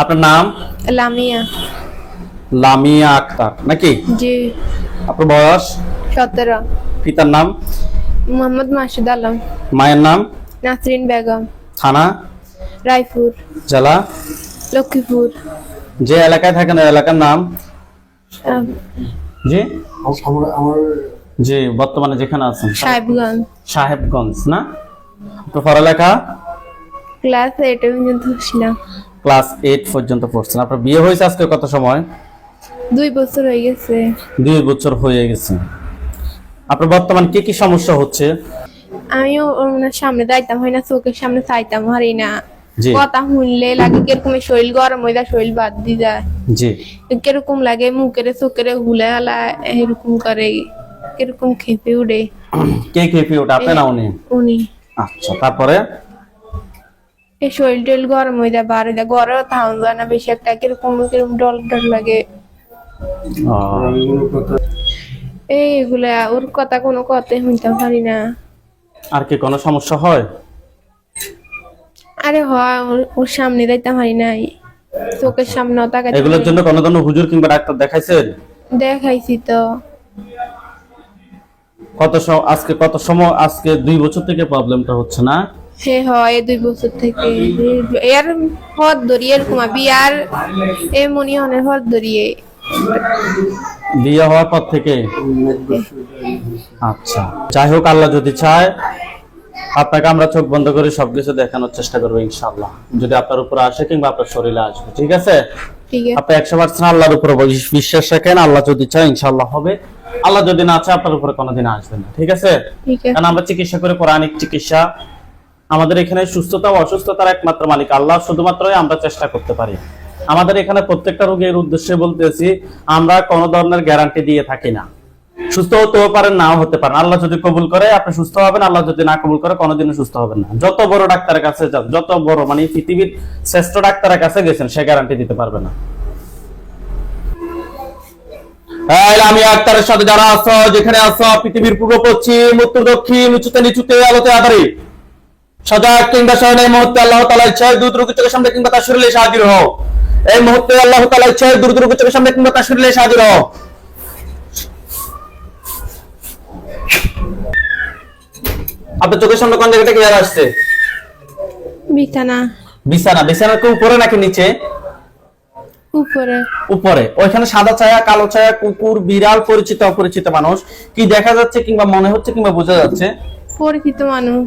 আপনার নাম? লামিয়া। লামিয়া আক্তার নাকি? জি। আপনার বয়স? 17। পিতার নাম? মোহাম্মদ মাসুদ আলম। মায়ের নাম? নাসরিন বেগম। থানা? রায়পুর। জেলা? লক্ষ্মীপুর। যে এলাকায় থাকেন ওই এলাকার নাম? জি জি, বর্তমানে যেখানে আছেন সাহেবগঞ্জ। সাহেবগঞ্জ না? আপনার পড়ালেখা? ক্লাস 8 পর্যন্ত ছিলাম। ক্লাস 8 পর্যন্ত পড়ছেন। আপনার বিয়ে হয়েছে আজকে কত সময়? 2 বছর হয়ে গেছে। 2 বছর হয়ে গেছে। আপনার বর্তমান কি কি সমস্যা হচ্ছে? আমিও ওনার সামনে যাইতাম হয় না, চোখের সামনে চাইতাম হারি না। জি কথা শুনলে লাগে কিরকম শরীর গরম হয়ে যায়, শরীর বাদ দিয়ে যায়। জি। কিরকম লাগে মুখের চোখের হুলে হালা এরকম করে, কিরকম খেপে উঠে। কে খেপে ওঠে, আপনি না উনি? উনি। আচ্ছা, তারপরে? এই শরীর টরীর গরম হয়ে যায়, বাড়ে যায়, ঘরেও থাকুন যায় না বেশি একটা, কিরকম কিরকম ডর ডর লাগে। এইগুলা ওর কথা কোনো কথাই শুনতে পারি না। আর কি কোনো সমস্যা হয়? আরে হয়, ওর সামনে যাইতে পারি নাই, চোখের সামনে তাকাইতে। এগুলোর জন্য কোনো হুজুর কিংবা ডাক্তার দেখাইছেন? দেখাইছি তো। আজকে কত সময়, আজকে 2 বছর থেকে প্রবলেমটা হচ্ছে না? সে হয় 2 বছর থেকে এর হদ ধরিয়ে এরকম বিয়ার এমনি অনেক হদ ধরিয়ে বিয়ে হওয়ার পর থেকে। আচ্ছা, যাই হোক, আল্লাহ যদি চায় আপনাকে আমরা চোখ বন্ধ করে সবকিছু দেখানোর চেষ্টা করবো ইনশাআল্লাহ, যদি আপনার উপরে আসে কিংবা আপনার শরীরে আসবে। ঠিক আছে? ঠিক আছে। আপনি 100% আল্লাহর উপরে বিশ্বাস রাখেন। আল্লাহ যদি চায় ইনশাআল্লাহ হবে, আল্লাহ যদি না চায় আপনার উপরে কোনোদিন আসবে না। ঠিক আছে? কারণ আমরা চিকিৎসা করে কোরআনিক চিকিৎসা, আমাদের এখানে সুস্থতা ও অসুস্থতার একমাত্র মালিক আল্লাহ, শুধুমাত্রই আমরা চেষ্টা করতে পারি। আমাদের এখানে প্রত্যেকটা রোগীর উদ্দেশ্যে বলতেছি, আমরা কোনো ধরনের গ্যারান্টি দিয়ে থাকি না। সুস্থ হতেও পারেন, নাও হতে পারেন। আল্লাহ যদি কবুল করে আপনি সুস্থ হবেন, আল্লাহ যদি না কবুল করে কোনোদিনও সুস্থ হবেন না। যত বড় ডাক্তারের কাছে যান, যত বড় মানে পৃথিবীর শ্রেষ্ঠ ডাক্তারের কাছে গেছেন, সে গ্যারান্টি দিতে পারবে না। আমি আক্তারের সাথে যারা আছো, যেখানে আছো, পৃথিবীর পূর্ব পশ্চিম উত্তর দক্ষিণ উঁচুতে নিচুতে আলোতে আধারে সজাগ কিংবা শয়নে এই মুহূর্তে আল্লাহ তাআলা ইচ্ছায় দ্রুত রোগীর চোখের সামনে কিংবা তার শরীরে এসে হাজির হও। এই মুহূর্তে আল্লাহ তাআলা ইচ্ছায় দ্রুত রোগীর চোখের সামনে কিংবা তার শরীরে এসে হাজির হও। আপনার চোখের সামনে কোন জায়গাটা ক্লিয়ার আসছে? বিছানা। বিছানা? বিছানার কি উপরে নাকি নিচে? উপরে। উপরে। ওইখানে সাদা ছায়া, কালো ছায়া, কুকুর, বিড়াল, পরিচিত অপরিচিত মানুষ কি দেখা যাচ্ছে কিংবা মনে হচ্ছে কিংবা বোঝা যাচ্ছে? পরিচিত মানুষ।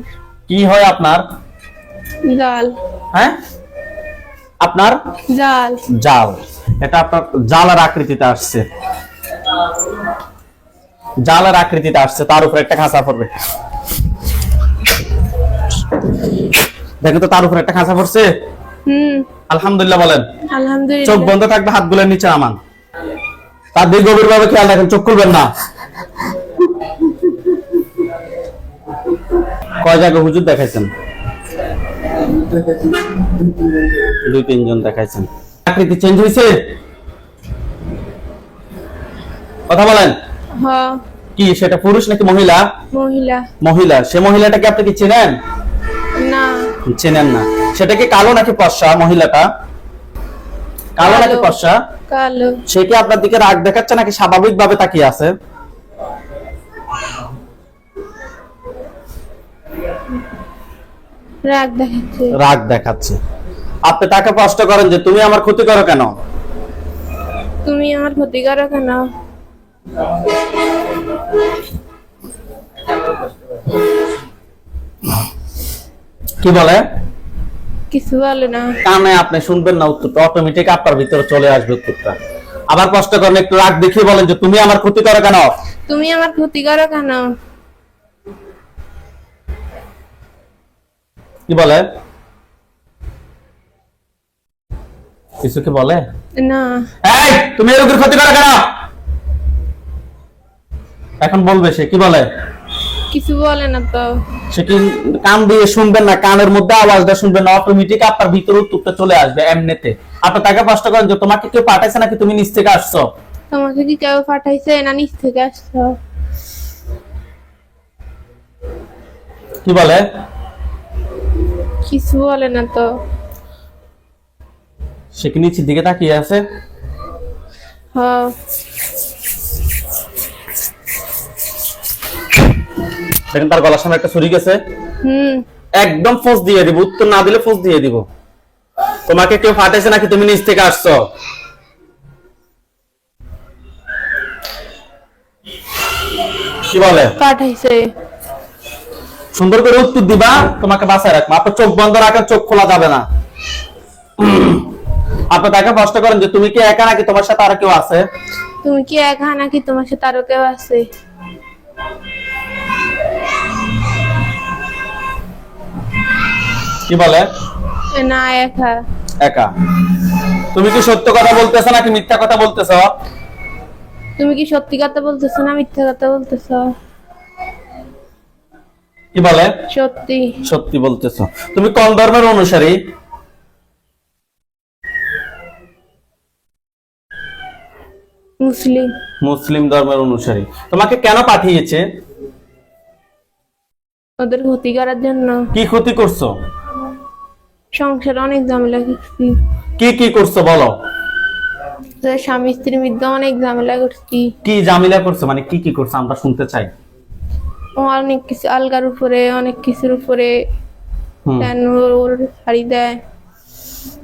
কি হয় আপনার? জাল। হ্যাঁ, আপনার জাল। জাল। এটা আপনার জালের আকৃতিতে আসছে, জালের আকৃতিতে আসছে, তার উপরে একটা খাঁচা পড়বে। দেখো তো, তার উপরে একটা খাঁচা পড়ছে। আলহামদুলিল্লাহ বলেন। আলহামদুলিল্লাহ। চোখ বন্ধ থাকবে, হাত গুলোর নিচে নামান। তার দিকে গভীর ভাবে খেয়াল রাখেন, চোখ খুলবেন না। কয় জায়গায় হুজুর দেখাইছেন? 2-3 জন দেখাইছেন। আকৃতি চেঞ্জ হয়েছে? কথা বলেন। হ্যাঁ। কি সেটা পুরুষ নাকি মহিলা? মহিলা। মহিলা। সে মহিলাটাকে আপনি কি চেনেন? না। চেনেন না। সেটা কি কালো নাকি ফর্সা? মহিলাটা কালো নাকি ফর্সা? কালো। সে কি আপনার দিকে রাগ দেখাচ্ছে নাকি স্বাভাবিক ভাবে তাকিয়ে আছে? রাগ দেখাচ্ছে। রাগ দেখাচ্ছে। আপনি তাকে প্রশ্ন করেন যে তুমি আমার ক্ষতি করো কেন? তুমি আমার ক্ষতি করো কেন? কি বলে? কিছু বলে না। কানে আপনি শুনবেন না, উত্তরটা অটোমেটিক আপনার ভিতরে চলে আসবে উত্তরটা। আবার প্রশ্ন করেন, একটু রাগ দেখিয়ে বলেন যে তুমি আমার ক্ষতি করো কেন? তুমি আমার ক্ষতি করো কেন? কি বলে? কিছু কি বলে না? এই তুমি এই রোগীর ক্ষতি করো কেন? এখন বলবে সে কি বলে? কিছু বলে না তো। সে কি কান দিয়ে শুনবেন না, কানের মধ্যে আওয়াজটা শুনবেন না, অটোমেটিক আপনার ভিতরে উত্তরটা চলে আসবে এমনিতে। আপনি তাকে প্রশ্ন করেন যে তোমাকে কেউ পাঠাইছে নাকি তুমি নিচ থেকে আসছো? তোমাকে কি কেউ পাঠাইছে না নিচ থেকে আসছো? কি বলে? কিছু বলে না তো। সে কি নিচের দিকে তাকিয়ে আছে? হ্যাঁ। দেখেন তার গলার সামনে একটা ছুরি গেছে। একদম ফোঁস দিয়ে দিব, উত্তর না দিলে ফোঁস দিয়ে দিব। তোমাকে কেউ ফাটাইছে নাকি তুমি নিচ থেকে আসছো? কি বলে? পাঠাইছে। সুন্দর করে উত্তর দিবা, তোমাকে বাঁচায় রাখবো। আপনার চোখ বন্ধ রাখেন, চোখ খোলা যাবে না। আপনি তাকে প্রশ্ন করেন যে তুমি কি একা নাকি তোমার সাথে আরো কেউ আছে? তুমি কি একা নাকি তোমার সাথে আরো কেউ আছে? কি বলে? না, একা। একা। তুমি কি সত্য কথা বলতেছো নাকি মিথ্যা কথা বলতেছো? তুমি কি সত্যি কথা বলতেছো না মিথ্যা কথা বলতেছো? কি বলে? সত্যি। সত্যি বলতেছো। তুমি কোন ধর্মের অনুসারী? মুসলিম। মুসলিম ধর্মের অনুসারী। তোমাকে কেন পাঠিয়েছে? ওদের ক্ষতি করার জন্য। কি ক্ষতি করছো? সংসারে অনেক ঝামেলা করছি। কি কি করছো বলো? ওদের স্বামী স্ত্রীর মধ্যে অনেক ঝামেলা করছি। কি ঝামেলা করছো মানে কি কি করছো আমরা শুনতে চাই। ও অনেক কিছু আলগার উপরে, অনেক কিছুর উপরে ওর হারি দেয়,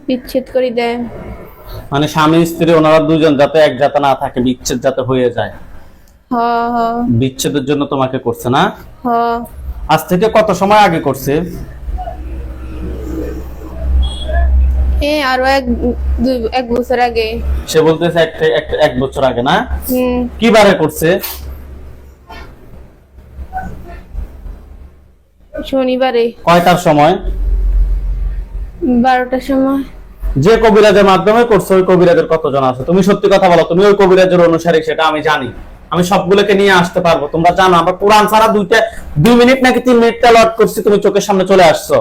বিচ্ছেদ করে দেয়। মানে স্বামী স্ত্রী ওনারা দুজন যাতে এক জাতে না থাকে, বিচ্ছেদ যাতে হয়ে যায়। হ্যাঁ হ্যাঁ। বিচ্ছেদের জন্য তোমাকে করছে না? হ্যাঁ। আজ থেকে কত সময় আগে করছে? আরো এক বছর আগে। সে বলতেছে এক বছর আগে না? হুম। কি বারে করছে? শনিবারে। কয়টার সময়? 12টার সময়। যে কবিরাজের মাধ্যমে করছে ওই কবিরাজের কতজন আছে? তুমি সত্যি কথা বলো, তুমি ওই কবিরাজের অনুসারী সেটা আমি জানি। আমি সবগুলোকে নিয়ে আসতে পারবো, তোমরা জানো। আমরা কোরআন ছাড়া 2 মিনিট নাকি 3 মিনিট তেলাওয়াত করছি, তুমি চোখের সামনে চলে আসছো।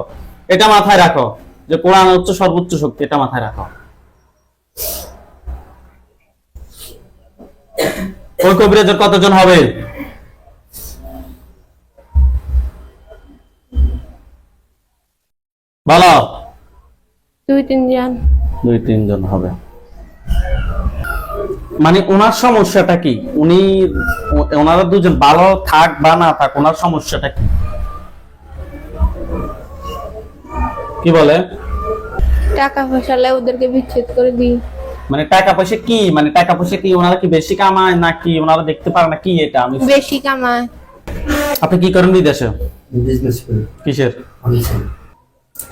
এটা মাথায় রাখো যে কোরআন হচ্ছে সর্বোচ্চ শক্তি, এটা মাথায় রাখো। ওই কবিরাজের কতজন হবে? বলো। 2-3 জন। 2-3 জন হবে। মানে ওনার সমস্যাটা কি? ওনারা দুজন ভালো থাক বা না থাক, ওনার সমস্যাটা কি? কি বলে? টাকা পয়সা লে ওদেরকে বিচ্ছেদ করে দিই। মানে টাকা পয়সা কি? মানে টাকা পয়সা কি ওনারা কি বেশি কামায় নাকি ওনারা দেখতে পারে না? কি এটা? আমি বেশি কামায়। আপনি কি করেন বিদেশে? বিজনেস করি। কিসের? অনলাইন।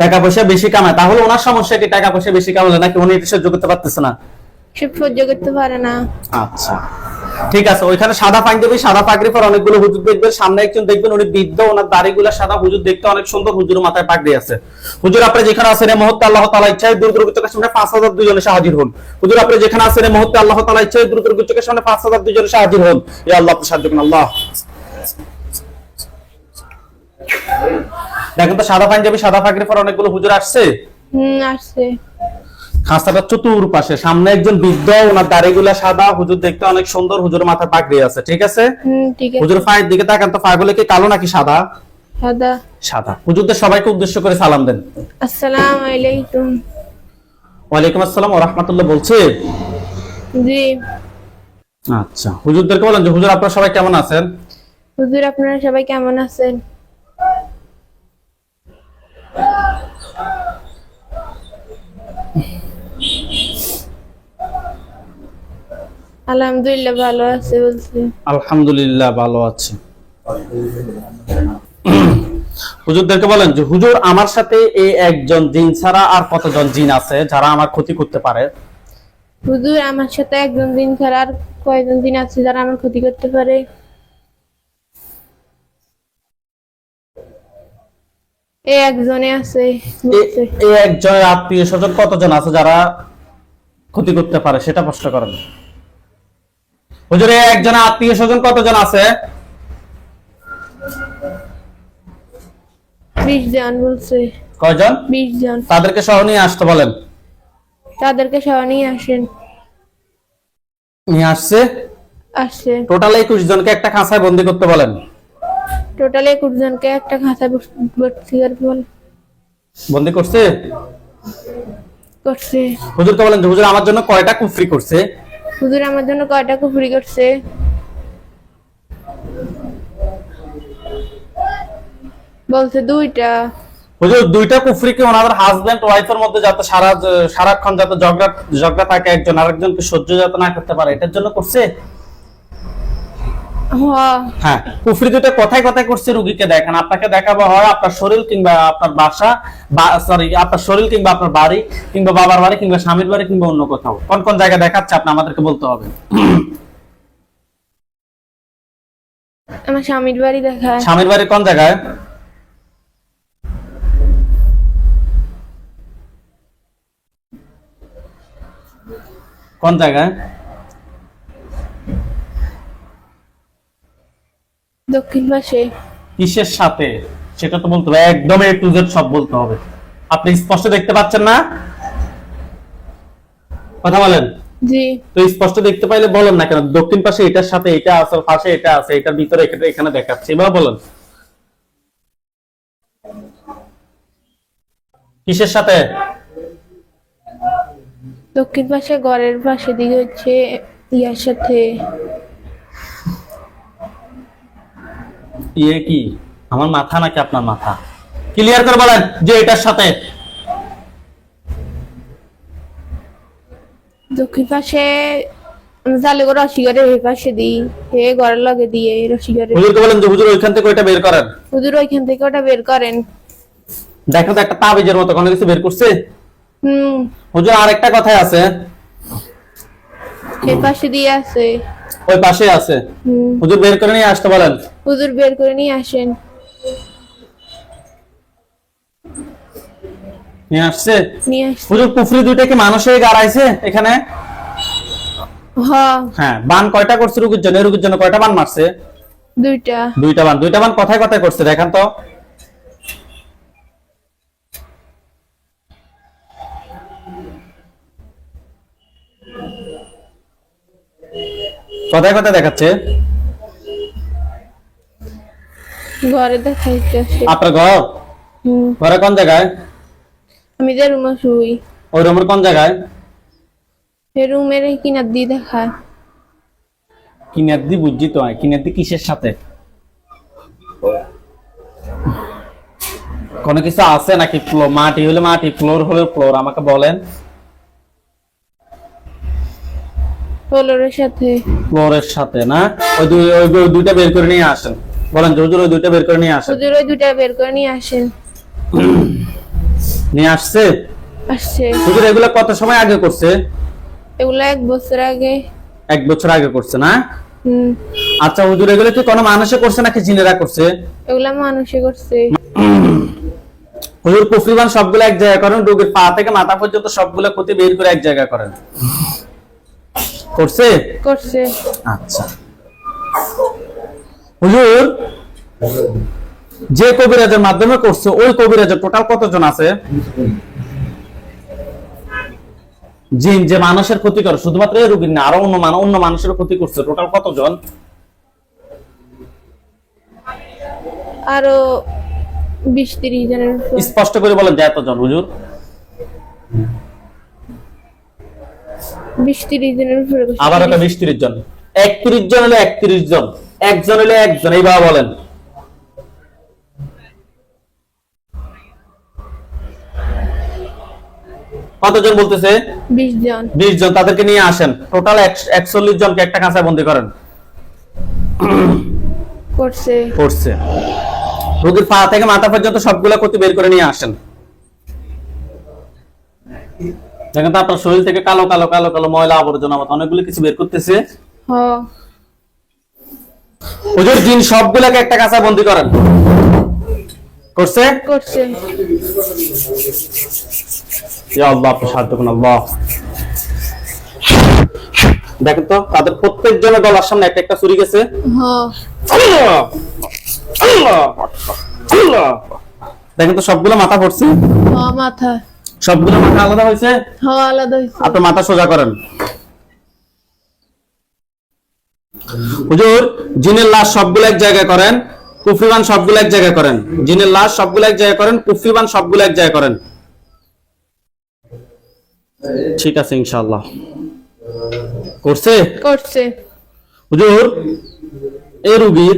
টাকা পয়সা বেশি কামায়, তাহলে ওনার সমস্যা কি? টাকা পয়সা বেশি কামালে নাকি উনি এটা সহ্য করতে পারতেছে না? সে সহ্য করতে পারে না। আচ্ছা ঠিক আছে। ওইখানে সাদা পাঞ্জাবি, সাদা পাগড়ি পর অনেকগুলো হুজুর দেখবেন। সামনে একজন দেখবেন উনি বৃদ্ধ, ওনার দাড়িগুলো সাদা, হুজুর দেখতে অনেক সুন্দর। হুজুরের মাথায় পাগড়ি আছে। হুজুর আপনি যেখানে আছেন এই মুহূর্তে আল্লাহ তাআলা ইচ্ছায় দ্রুত চোখের সামনে 5000 দুইজন এসে হাজির হন। হুজুর আপনি যেখানে আছেন এই মুহূর্তে আল্লাহ তাআলা ইচ্ছায় দ্রুত চোখের সামনে 5000 দুইজন এসে হাজির হন। ইয়া আল্লাহ আপনি সাহায্য করুন আল্লাহ। দেখেন তো সাদা পাঞ্জাবি, সাদা পাগড়ি পর অনেকগুলো হুজুর আসছে। আসছে। খাঁচাটা চতুর্পাশে, সামনে একজন বৃদ্ধ, ওনার দাড়িগুলা সাদা, হুজুর দেখতে অনেক সুন্দর, হুজুর মাথায় পাগড়ি আছে। ঠিক আছে? ঠিক আছে। হুজুর পায়ের দিকে তাকান তো, পাগুলো কি কালো নাকি সাদা? সাদা। সাদা। হুজুরদের সবাইকে উদ্দেশ্য করে সালাম দেন। আসসালামু আলাইকুম। ওয়ালাইকুম আসসালাম ওয়া রাহমাতুল্লাহ বলছে। জি। আচ্ছা, হুজুরদেরকে বলেন যে হুজুর আপনারা সবাই কেমন আছেন? হুজুর আপনারা সবাই কেমন আছেন? আলহামদুলিল্লাহ ভালো আছে বলছে। আলহামদুলিল্লাহ ভালো আছে। হুজুরদেরকে বলেন যে হুজুর আমার সাথে এই একজন জিন ছাড়া আর কতজন জিন আছে যারা আমার ক্ষতি করতে পারে? হুজুর আমার সাথে একজন জিন ছাড়া আর কয়জন জিন আছে যারা আমার ক্ষতি করতে পারে? একজনে আছে বলছে। এই একজনের আত্মীয় স্বজন কতজন আছে যারা ক্ষতি করতে পারে সেটা প্রশ্ন করেন। হুজুর এই একজনের আত্মীয় স্বজন কতজন আছে? 20 জন বলছে। কয়জন? 20 জন। তাদেরকে সহ নিয়ে আসতে বলেন। তাদেরকে সহ নিয়ে আসেন। নিয়ে আসছে। আসছে। টোটাল 21 জনকে একটা খাঁচায় বন্দি করতে বলেন। টোটাল 21 জনকে একটা খাঁচায় ভর্তি করতে বলেন। বন্দি করছে? করছে। হুজুরকে বলেন যে হুজুর আমার জন্য কয়টা কুফরি করছে? হুজুর আমার জন্য কয়টা কুফরি করছে? বলছে 2টা। হুজুর 2টা কুফরি কি ওনাদের হাজবেন্ড ওয়াইফের মধ্যে যাতে সারাক্ষণ যাতে ঝগড়া থাকে, একজন আরেকজনকে সহ্য যাতে না করতে পারে, এটার জন্য করছে? হ্যাঁ, কুফরি 2টা কথায় কথায় করছে। রোগীকে দেখেন, আপনাকে দেখাবো হয় আপনার শরীর কিংবা আপনার বাসা, আপনার শরীর কিংবা আপনার বাড়ি কিংবা বাবার বাড়ি কিংবা স্বামীর বাড়ি কিংবা অন্য কোথাও। কোন কোন জায়গায় দেখাচ্ছে আপনি আমাদেরকে বলতে হবে। আমার স্বামীর বাড়ি দেখায়। স্বামীর বাড়ি কোন জায়গায়? কোন জায়গায়? দক্ষিণ পাশে। কিসের সাথে সেটা তো বলতে হবে, একদম A to Z সব বলতে হবে। আপনি স্পষ্ট দেখতে পাচ্ছেন না? কথা বলেন। জি। তো স্পষ্ট দেখতে পাইলে বলেন না কেন দক্ষিণ পাশে এটার সাথে এটা আছে, পাশে এটা আছে, এটার ভিতরে এখানে দেখাচ্ছে, এবার বলেন কিসের সাথে? দক্ষিণ পাশে ঘরের পাশে দিকে হচ্ছে ইয়ার সাথে। ইয়ে কি আমার মাথা নাকি আপনার মাথা? ক্লিয়ার করে বলেন যে এটার সাথে। দক্ষিণ পাশে জালে করে রসিগরে এই পাশে দিই, হে ঘরের লগে দিয়ে রসিগরে। হুজুরকে বলেন যে হুজুর ওইখান থেকে ওইটা বের করেন। হুজুর ওইখান থেকে ওটা বের করেন। দেখো তো একটা তাবিজের মতো কোনো কিছু বের করছে? হুম। হুজুর আরেকটা কথাই আছে। এই পাশে দিয়ে আছে। ওই পাশে আছে। হুজুর বের করে নিয়ে আসতে বলেন। হুজুর বের করে নিয়ে আসেন। নিয়ে আসছে। নিয়ে আসছে। হুজুর কুফরি 2টা কি মানুষে গাড়াইছে এখানে? হ্যাঁ, বান কয়টা করছে রোগীর জন্য? রোগীর জন্য কয়টা বান মারছে? 2টা। 2টা বান কথায় কথায় করছে, দেখেন তো। কথায় কথায় দেখাচ্ছে। ঘরে দেখাইতে আসে। আপনার ঘর? ঘরে কোন জায়গায়? আমি যে রুমে শুই। ওই রুমের কোন জায়গায়? এই রুমের কিনার দিয়ে দেখায়। কিনার দি বুঝছি তো, কিনার দি কিসের সাথে? কোন কিছু আছে নাকি? মাটি হলে মাটি, ফ্লোর হলে ফ্লোর, আমাকে বলেন। ফ্লোরের সাথে। ফ্লোরের সাথে না? ওই 2টা বের করে নিয়ে আসেন। বলেন হুজুর ওই 2টা বের করে নিয়ে আসেন। হুজুর ওই 2টা বের করে নিয়ে আসেন। নিয়ে আসছে? আসছে। হুজুর এগুলো কত সময় আগে করছে? এগুলা 1 বছর আগে। 1 বছর আগে করছে না? হুম। আচ্ছা হুজুর এগুলো কি কোনো মানুষে করছে নাকি জিনেরা করছে? এগুলা মানুষে করছে। হুজুর কুফরিবান সবগুলো এক জায়গায় করেন, রোগীর পা থেকে মাথা পর্যন্ত সবগুলো ক্ষতি বের করে এক জায়গায় করেন। করছে? করছে। আচ্ছা হুজুর যে কবিরাজের মাধ্যমে করছে ওই কবিরাজের টোটাল কতজন আছে? জিন যে মানুষের ক্ষতি করে, শুধুমাত্র এই রোগীর না, আরো অন্য মানুষের ক্ষতি করছে, টোটাল কতজন? আরো 20-30 জনের উপর। স্পষ্ট করে বলেন যে এতজন হুজুর। 20-30 জনের উপরে। আবার একটা 20-30 জন। 31 জন হলে 31 জন, একজন হলে একজন, এইভাবে বলেন। কতজন বলতেছে? 20 জন। 20 জন, তাদেরকে নিয়ে আসেন। টোটাল 41 জনকে একটা কাঁচায় বন্দী করেন। করছে। করছে। রোগীর পা থেকে মাথা পর্যন্ত সবগুলা ক্ষতি বের করে নিয়ে আসেন। দেখেন তো আপনার শরীর থেকে কালো কালো কালো কালো ময়লা আবর্জনা মতো অনেকগুলো কিছু বের করতেছে। হুজুর জিন সবগুলাকে একটা কাঁচায় বন্দী করেন। করছে? করছে। ইয়া আল্লাহ, আপনি সাহায্য করুন আল্লাহ। দেখেন তো তাদের প্রত্যেকজনের গলার সামনে একটা একটা ছুরি গেছে। আল্লাহ আল্লাহ আল্লাহ। দেখেন তো সবগুলো মাথা পড়ছে। মাথা। সবগুলো মাথা আলাদা হয়েছে। আলাদা হয়েছে। আপনি মাথা সোজা করেন। হুজুর জিনের লাশ সবগুলো এক জায়গায় করেন, কুফরিবান সবগুলো এক জায়গায় করেন। জিনের লাশ সবগুলো এক জায়গায় করেন, কুফরিবান সবগুলো এক জায়গায় করেন। ঠিক আছে ইনশাআল্লাহ। করছে করছে। হুজুর এই রোগী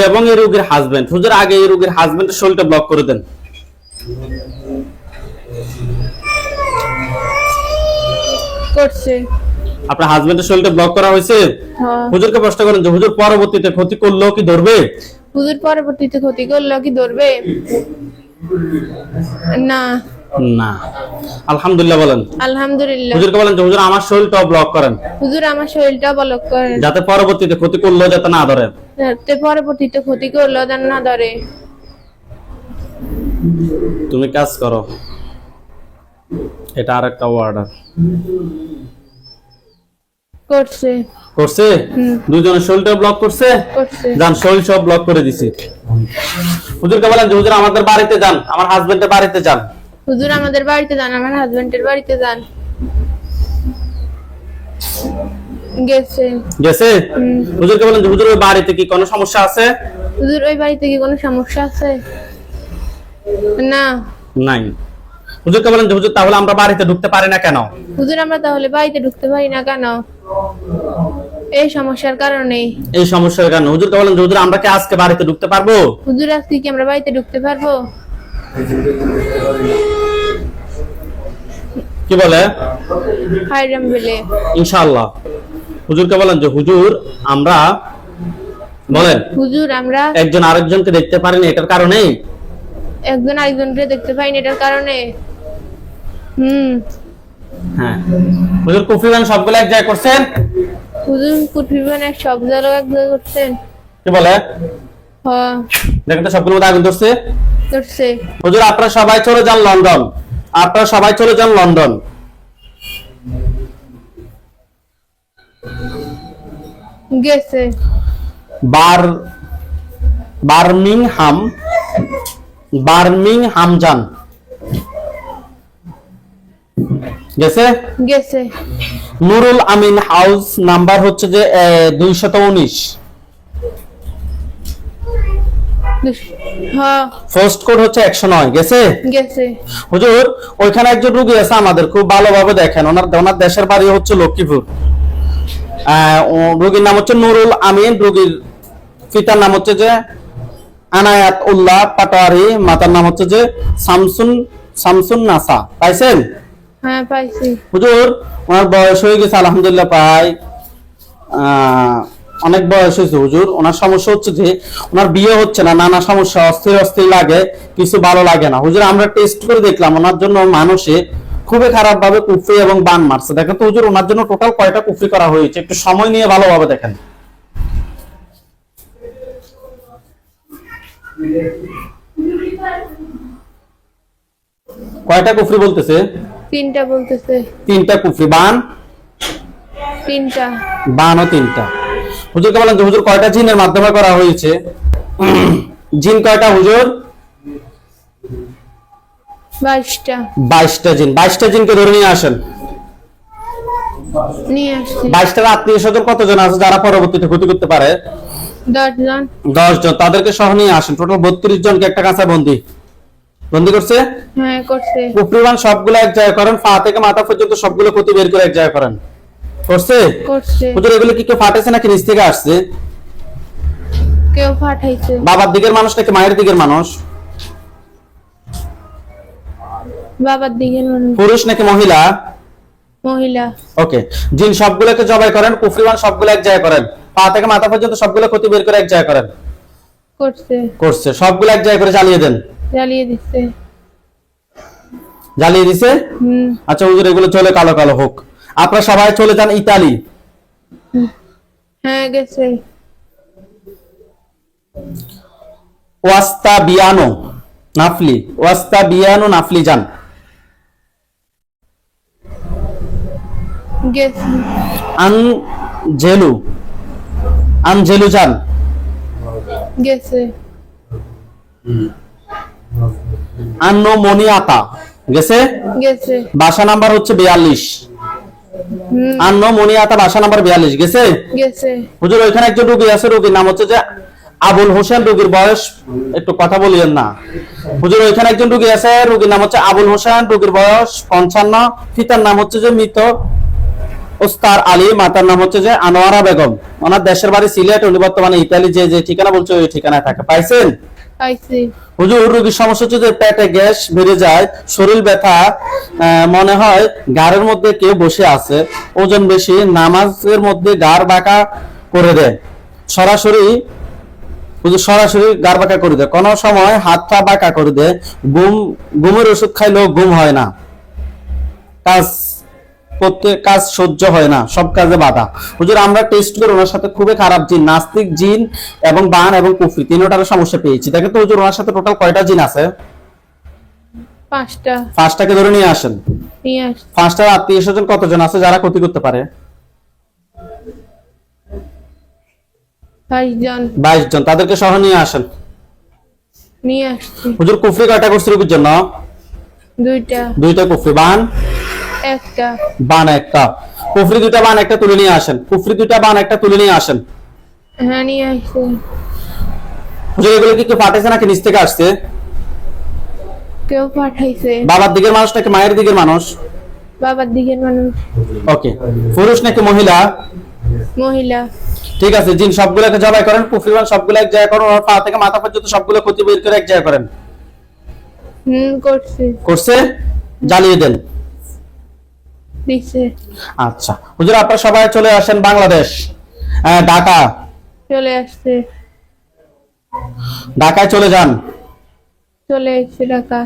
এবং এই রোগীর হাজবেন্ড, হুজুর আগে এই রোগীর হাজবেন্ডের শরীরটা ব্লক করে দেন। করছে। আপনার হাজবেন্ডের শরীরটা ব্লক করা হয়েছে? হ্যাঁ। হুজুরকে প্রশ্ন করেন যে হুজুর পরবর্তীতে ক্ষতি করলেও কি ধরবে? হুজুর পরবর্তীতে ক্ষতি করলো কি ধরবে? না। না। আলহামদুলিল্লাহ বলেন। আলহামদুলিল্লাহ। হুজুরকে বলেন যে হুজুর আমার শরীরটাও ব্লক করেন, হুজুর আমার শরীরটা ব্লক করেন, যাতে পরবর্তীতে ক্ষতি করলেও যাতে না ধরে। যাতে পরবর্তীতে ক্ষতি করলো যেন না ধরে। তুমি কাজ করো, এটা আরেকটা অর্ডার। করছে। করছে? দুজনের শরীরটা ব্লক করছে? করছে। যান, শরীর সব ব্লক করে দিছি। হুজুরকে বলেন যে হুজুর আমাদের বাড়িতে যান, আমার হাজবেন্ডের বাড়িতে যান। হুজুর আমাদের বাড়িতে যান, আমার হাজবেন্ডের বাড়িতে যান। গেছে। গেছে? হুজুরকে বলেন যে হুজুর ওই বাড়িতে কি কোনো সমস্যা আছে? হুজুর ওই বাড়িতে কি কোনো সমস্যা আছে? না। নাই। হুজুরকে বলেন যে হুজুর তাহলে আমরা বাড়িতে ঢুকতে পারি না কেন? হুজুর আমরা তাহলে বাড়িতে ঢুকতে পারি না কেন? এই সমস্যার কারণে। এই সমস্যার কারণে। হুজুরকে বলেন যে হুজুর আমরা কি আজকে বাড়িতে ঢুকতে পারবো? হুজুর আজকে কি আমরা বাড়িতে ঢুকতে পারবো? কি বলে? হাইরাম বলে। ইনশাআল্লাহ। হুজুরকে বলেন যে হুজুর আমরা, বলেন, হুজুর আমরা একজন আরেকজনকে দেখতে পারি না এটার কারণে? একজন আরেকজনকে দেখতে পাই না এটার কারণে। হ্যাঁ। হুজুর কুফরিবান সবগুলো এক জায়গায় করছেন? হুজুর কুফরিবান সব জায়গায় এক জায়গায় করছেন। কি বলে? হ্যাঁ। দেখেন তো সবগুলোর মধ্যে আগুন ধরছে? করছে। হুজুর আপনারা সবাই চলে যান লন্ডন, আপনারা সবাই চলে যান লন্ডন। গেছে। বার্মিংহাম যান। গেছে? গেছে। নুরুল আমিন হাউস নাম্বার হচ্ছে যে 219, হ্যাঁ। পোস্ট কোড হচ্ছে 109। গেছে? গেছে। হুজুর ওইখানে একজন রোগী আছে আমাদের, খুব ভালোভাবে দেখেন, ওনার দেশের বাড়ি হচ্ছে লক্ষ্মীপুর। রোগীর নাম হচ্ছে নুরুল আমিন, রোগীর পিতার নাম হচ্ছে যে আনায়াত উল্লাহ পাটোয়ারি, মাতার নাম হচ্ছে যে শামসুন নাসা। পাইছেন? হ্যাঁ পাইছি। হুজুর ওনার বয়স হয়ে গেছে আলহামদুলিল্লাহ, প্রায় অনেক বয়স হয়েছে হুজুর। ওনার সমস্যা হচ্ছে যে ওনার বিয়ে হচ্ছে না, নানা সমস্যা, অস্থির লাগে, কিছু ভালো লাগে না। হুজুর আমরা টেস্ট করে দেখলাম ওনার জন্য মানুষে খুবই খারাপ ভাবে কুফরি এবং বান মারছে। দেখেন তো হুজুর ওনার জন্য টোটাল কয়টা কুফরি করা হয়েছে, একটু সময় নিয়ে ভালোভাবে দেখেন। কয়টা কুফরি বলতেছে? 3টা বলতেছে। 3টা কুফরি। বান? 3টা। বানও 3টা। হুজুরকে বলেন যে হুজুর কয়টা জিনের মাধ্যমে করা হয়েছে? জিন কয়টা হুজুর? 22টা। 22টা জিন। 22টা জিনকে ধরে নিয়ে আসেন। নিয়ে আসছি। 22টার আত্মীয় স্বজন কতজন আছে যারা পরবর্তীতে ক্ষতি করতে পারে? 10 জন। 10 জন। তাদেরকে সহ নিয়ে আসেন। টোটাল 32 জনকে একটা কাঁচায় বন্দি করছে। হ্যাঁ করছে। কুফরিবান সবগুলো এক জায়গায় করেন, পা থেকে মাথা পর্যন্ত সবগুলো ক্ষতি বের করে এক জায়গায় করেন। করছে? করছে। হুজুর এগুলো কি কেউ ফাটাইছে নাকি নিচ থেকে আসছে? কেউ পাঠাইছে। বাবার দিকের মানুষ নাকি মায়ের দিকের মানুষ? বাবার দিকে মানুষ। পুরুষ নাকি মহিলা? মহিলা। ওকে। জিন সবগুলোকে জবাই করেন, কুফরিবান সবগুলো এক জায়গায় করেন, পা থেকে মাথা পর্যন্ত সবগুলো ক্ষতি বের করে এক জায়গায় করেন। করছে। সবগুলো এক জায়গায় করে জ্বালিয়ে দেন। জ্বালিয়ে দিছে? আচ্ছা হুজুর এগুলো চলে কালো কালো হোক। আপনারা সবাই চলে যান ইতালি। হ্যাঁ গেছে। ওয়াস্তাবিয়ানো নাফলি যান। গেছে। আনজেলু যান। গেছে। আন্নোমোনিয়াতা গেছে? গেছে। বাসা নাম্বার হচ্ছে 42। আন্নোমোনিয়াতা বাসা নাম্বার 42। গেছে? গেছে। হুজুর ওইখানে একজন রোগী আছে, রোগীর নাম হচ্ছে যে আবুল হোসেন, রোগীর বয়স, একটু কথা বলিয়েন না হুজুর। ওইখানে একজন রোগী আছে, রোগীর নাম হচ্ছে আবুল হোসেন, রোগীর বয়স 55, পিতার নাম হচ্ছে যে মৃত ওস্তার আলী, মাতার নাম হচ্ছে যে আনোয়ারা বেগম। ওনার দেশের বাড়ি সিলেট, উনি বর্তমানে ইতালি যে ঠিকানা বলছে ওই ঠিকানায় থাকে। পাইছেন পাইছি। হুজুর? রোগীর সমস্যা হচ্ছে যে পেটে গ্যাস বেড়ে যায়, শরীর ব্যথা, মনে হয় গাড়ের মধ্যে কেউ বসে আছে, ওজন বেশি, নামাজের মধ্যে গাড় বাঁকা করে দেয়, সরাসরি গাড় বাঁকা করে দেয়, কোনো সময় হাত পা বাঁকা করে দেয়, ঘুমের ওষুধ খাইলেও ঘুম হয় না, কাজ সহ্য হয় না, সব কাজে বাধা। হুজুর আমরা টেস্ট করে ওনার সাথে খুবই খারাপ জিন, নাস্তিক জিন এবং বান এবং কুফরি তিনটার সমস্যা পেয়েছি। দেখেন তো হুজুর ওনার সাথে টোটাল কয়টা জিন আছে? 5টা। 5টাকে ধরে নিয়ে আসেন। 5টার আত্মীয় স্বজন কতজন আছে যারা ক্ষতি করতে পারে? 22 জন। 22 জন, তাদেরকে সহ নিয়ে আসেন। নিয়ে আসছি। হুজুর কুফরি কয়টা করছে রোগীর জন্য? 2টা। কুফরি। বান? 1টা। বান 1টা। কুফরি 2টা, বান 1টা তুলে নিয়ে আসেন। কুফরি 2টা, বান 1টা তুলে নিয়ে আসেন। হ্যাঁ নিয়ে আসছি। হুজুর এগুলো কি কেউ পাঠাইছে নাকি নিচ থেকে আসছে? কেউ পাঠাইছে। বাবার দিকের মানুষ নাকি মায়ের দিকের মানুষ? বাবার দিকের মানুষ। ওকে। পুরুষ নাকি মহিলা? মহিলা। ঠিক আছে, জিন সবগুলোকে জবাই করেন, কুফরি বান সবগুলো এক জায়গায় করেন, ওর পা থেকে মাথা পর্যন্ত সবগুলো ক্ষতি বের করে এক জায়গায় করেন। করছে? জ্বালিয়ে দেন। দিছে। আচ্ছা হুজুর আপনারা সবাই চলে আসেন বাংলাদেশ, ঢাকা। চলে আসছে। ঢাকায় চলে যান। চলে এসেছে ঢাকা।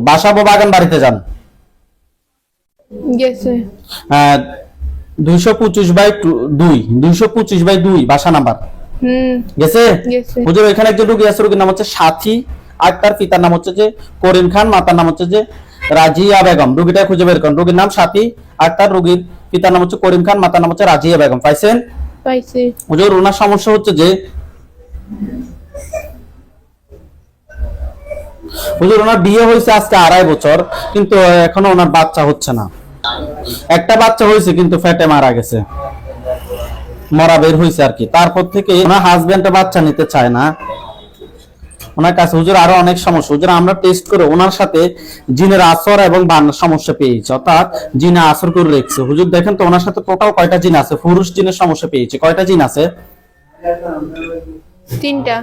বাসাবো বাগান বাড়িতে যান। গেছে। 225/2 বাসা নাম্বার। গেছে? হুজুর এখানে একজন রোগী আছে, রোগীর নাম হচ্ছে সাথী আক্তার, পিতার নাম হচ্ছে যে করিম খান, মাতার নাম হচ্ছে যে রাজিয়া বেগম। রোগীটা খুঁজে বের করুন। রোগীর নাম সাথী আক্তার, রোগীর পিতার নাম হচ্ছে করিম খান, মাতার নাম হচ্ছে রাজিয়া বেগম। পাইছেন? পাইছি। হুজুর ওনার সমস্যা হচ্ছে যে হুজুর ওনার বিয়ে হয়েছে আজকে 2.5 বছর, কিন্তু এখনো ওনার বাচ্চা হচ্ছে না। একটা বাচ্চা হয়েছে কিন্তু ফেটে মারা গেছে, মরা বের হয়েছে আর কি। তারপর থেকে ওনার হাজবেন্ড বাচ্চা নিতে চায় না ওনার কাছে। হুজুর আরো অনেক সমস্যা। হুজুর আমরা টেস্ট করে ওনার সাথে জিনের আসর এবং বান্নার সমস্যা পেয়েছি, অর্থাৎ জিনে আসর করে রেখেছে। হুজুর দেখেন তো ওনার সাথে টোটাল কয়টা জিন আছে? পুরুষ জিনের সমস্যা পেয়েছে। কয়টা জিন আছে? 3টা।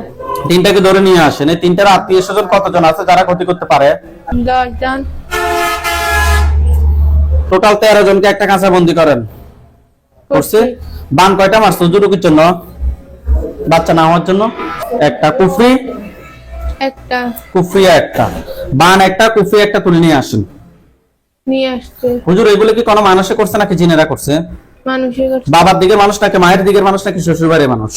3টাকে ধরে নিয়ে আসেন। এই 3টার আত্মীয় স্বজন কতজন আছে যারা ক্ষতি করতে পারে? 10 জন। টোটাল 13 জনকে একটা কাঁচা বন্দি করেন। করছে? বান কয়টা মারছে হুজুর রোগীর জন্য? বাচ্চা না হওয়ার জন্য? একটা। কুফরি? একটা। কুফরি একটা। বান একটা, কুফরি একটা তুলে নিয়ে আসেন। নিয়ে আসছে। হুজুর এগুলো কি কোনো মানুষে করছে নাকি জিনেরা করছে? মানুষে করছে। বাবার দিকের মানুষ নাকি মায়ের দিকের মানুষ নাকি শ্বশুর বাড়ির মানুষ?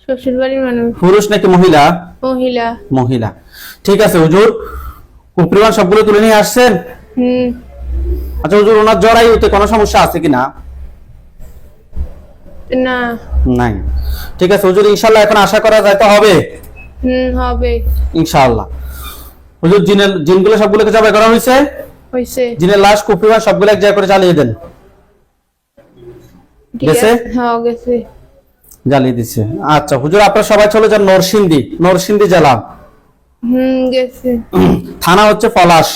শ্বশুর বাড়ির মানুষ। পুরুষ নাকি মহিলা? মহিলা। মহিলা। ঠিক আছে হুজুর, কুফরি বান সবগুলো তুলে নিয়ে আসছেন? আচ্ছা হুজুর ওনার জরায়ুতে কোনো সমস্যা আছে কিনা? না। নাই। ঠিক আছে হুজুর, ইনশাআল্লাহ এখন আশা করা যায় তো হবে? হবে ইনশাআল্লাহ। হুজুর জিনগুলো সবগুলোকে জবাই করা হয়েছে? হইছে। জিনের লাশ কুফরি বান সবগুলো এক জায়গায় করে জ্বালিয়ে দেন। গেছে? হ্যাঁ গেছে। জ্বালিয়ে দিছে। আচ্ছা হুজুর আপনারা সবাই চলে যান নরসিংদী জেলা। গেছে। থানা হচ্ছে পলাশ।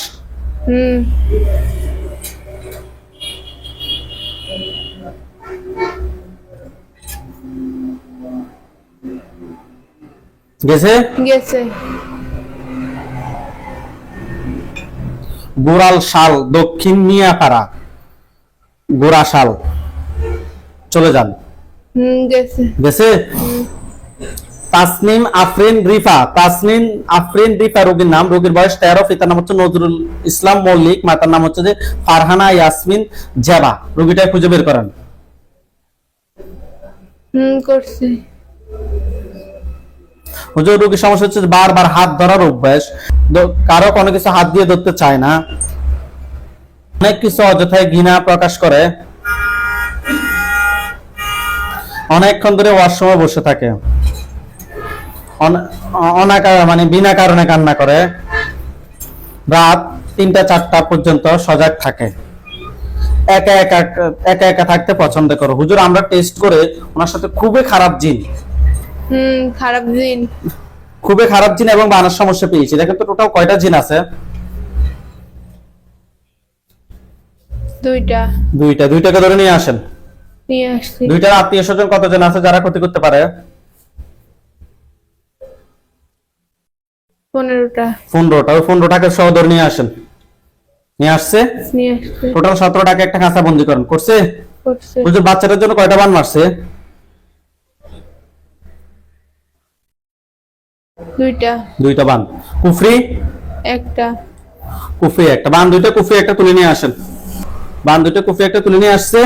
গেছে? গোড়াল শাল, দক্ষিণ মিয়াপাড়া, গোড়াশাল চলে যান। গেছে? তাসনিম আফরিন রিফা রোগীর নাম, রোগীর বয়স 13, পিতার নাম হচ্ছে নজরুল ইসলাম মল্লিক, মাতার নাম হচ্ছে যে ফারহানা ইয়াসমিন জেবা। রোগীটা খুঁজে বের করেন। করছি। হুজুর রোগীর সমস্যা হচ্ছে বারবার হাত ধরার অভ্যাস, কারো কোনো কিছু হাত দিয়ে ধরতে চায় না, অনেক কিছু অযথায় ঘৃণা প্রকাশ করে, অনেকক্ষণ ধরে ওয়াশরুমে বসে থাকে, মানে বিনা কারণে কান্না করে, রাত 3টা 4টা পর্যন্ত সজাগ থাকে, একা একা একা একা থাকতে পছন্দ করো। হুজুর আমরা টেস্ট করে ওনার সাথে খুবই খারাপ জিন, খারাপ দিন। খুবই খারাপ জিন এবং বানার সমস্যা পেয়েছি। দেখেন তো টোটাল কয়টা জিন আছে? দুইটা। দুইটাকে ধরে নিয়ে আসেন। নিয়ে আসছি। দুইটার আত্মীয় স্বজন কতজন আছে যারা ক্ষতি করতে পারে? 15টা। 15টা। ওই 15টাকে সহ ধরে নিয়ে আসেন। নিয়ে আসছে? নিয়ে আসছি। টোটাল 17টাকে একটা খাঁচা বন্দি করেন। করছে? করছে। হুজুর বাচ্চাটার জন্য কয়টা বান মারছে? দুইটা বান। কুফরি একটা। বান দুইটা, কুফরি একটা তুলে নিয়ে আসেন। বান দুইটা, কুফরি একটা তুলে নিয়ে আসছে।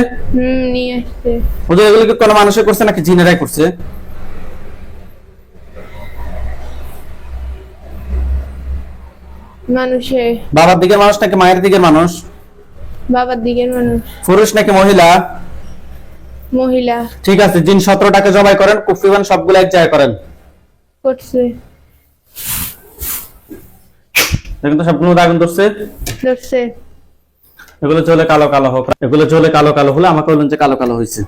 নিয়ে আসছে। হুজুর এগুলো কি কোনো মানুষে করছে নাকি জিনেরাই করছে? মানুষে। বাবার দিকের মানুষ নাকি মায়ের দিকের মানুষ? বাবার দিকের মানুষ। পুরুষ নাকি মহিলা? মহিলা। ঠিক আছে, জিন 17টাকে জবাই করেন, কুফরি বান সবগুলো এক জায়গায় করেন। করছে। দেখুন তো সবগুলো আগুন ধরছে। ধরছে। এগুলো চলে কালো কালো হোক, এগুলো চলে কালো কালো হলে আমাকে বলুন যে কালো কালো হয়েছে।